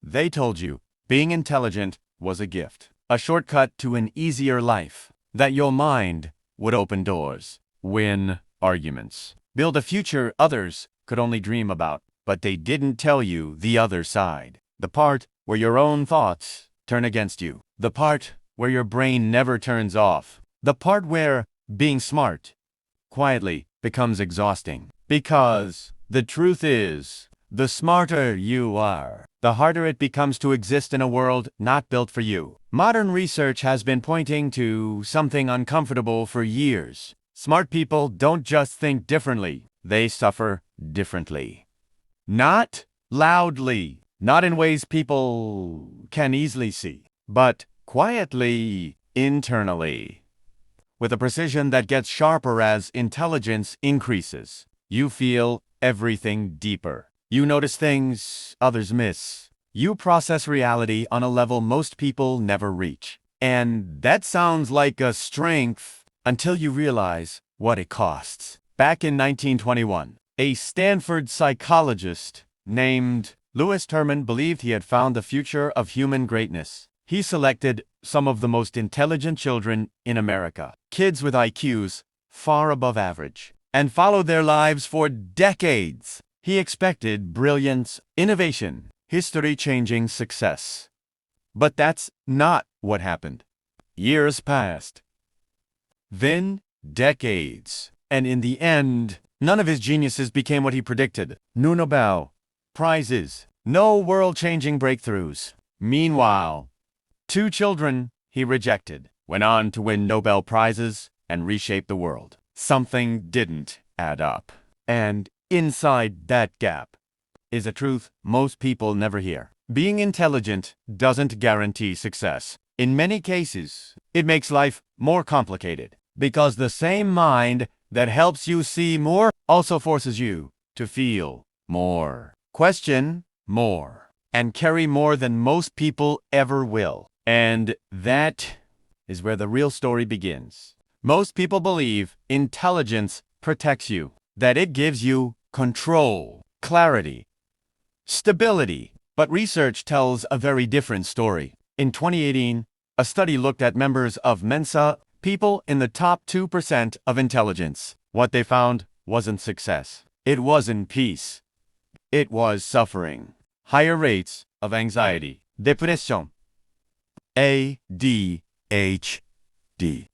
They told you being intelligent was a gift, a shortcut to an easier life, that your mind would open doors, win arguments, build a future others could only dream about. But they didn't tell you the other side, the part where your own thoughts turn against you, the part where your brain never turns off, the part where being smart quietly becomes exhausting. Because the truth is, the smarter you are, the harder it becomes to exist in a world not built for you. Modern research has been pointing to something uncomfortable for years. Smart people don't just think differently, they suffer differently. Not loudly, not in ways people can easily see, but quietly, internally. With a precision that gets sharper as intelligence increases. You feel everything deeper. You notice things others miss. You process reality on a level most people never reach. And that sounds like a strength until you realize what it costs. Back in 1921, a Stanford psychologist named Lewis Terman believed he had found the future of human greatness. He selected some of the most intelligent children in America, kids with IQs far above average, and followed their lives for decades. He expected brilliance, innovation, history-changing success. But that's not what happened. Years passed. Then decades. And in the end, none of his geniuses became what he predicted. No Nobel Prizes, no world-changing breakthroughs. Meanwhile, 2 children he rejected went on to win Nobel Prizes and reshape the world. Something didn't add up. And inside that gap is a truth most people never hear. Being intelligent doesn't guarantee success. In many cases, it makes life more complicated because the same mind that helps you see more also forces you to feel more, question more, and carry more than most people ever will. And that is where the real story begins. Most people believe intelligence protects you, that it gives you control, clarity, stability. But research tells a very different story. In 2018, a study looked at members of Mensa, people in the top 2% of intelligence. What they found wasn't success. It wasn't peace. It was suffering. Higher rates of anxiety, depression, ADHD,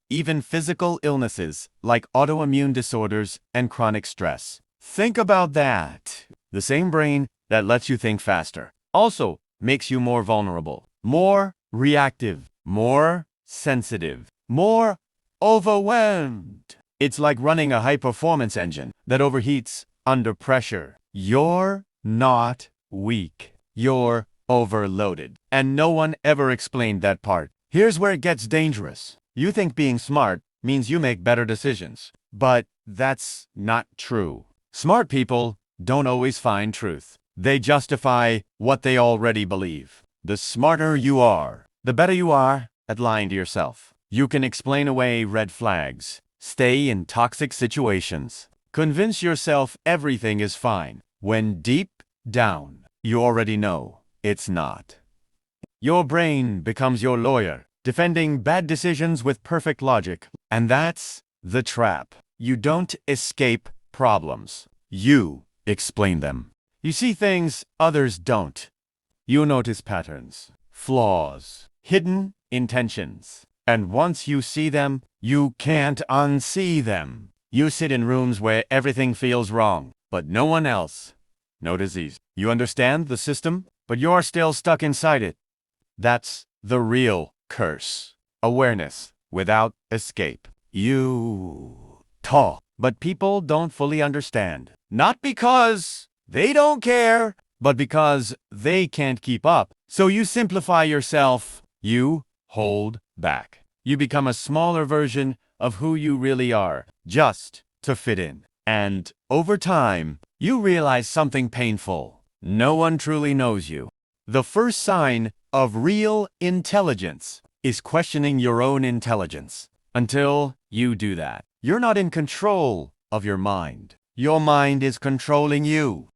even physical illnesses like autoimmune disorders and chronic stress. Think about that. The same brain that lets you think faster also makes you more vulnerable, more reactive, more sensitive, more overwhelmed. It's like running a high-performance engine that overheats under pressure. You're not weak. You're overloaded. And no one ever explained that part. Here's where it gets dangerous. You think being smart means you make better decisions. But that's not true. Smart people don't always find truth. They justify what they already believe. The smarter you are, the better you are at lying to yourself. You can explain away red flags, stay in toxic situations, convince yourself everything is fine, when deep down, you already know it's not. Your brain becomes your lawyer, defending bad decisions with perfect logic. And that's the trap. You don't escape problems. You explain them. You see things others don't. You notice patterns, flaws, hidden intentions. And once you see them, you can't unsee them. You sit in rooms where everything feels wrong, but no one else notices. You understand the system, but you're still stuck inside it. That's the real curse. Awareness without escape. You talk, but people don't fully understand. Not because they don't care, but because they can't keep up. So you simplify yourself. You hold back. You become a smaller version of who you really are, just to fit in. And over time, you realize something painful. No one truly knows you. The first sign of real intelligence is questioning your own intelligence. Until you do that, you're not in control of your mind. Your mind is controlling you.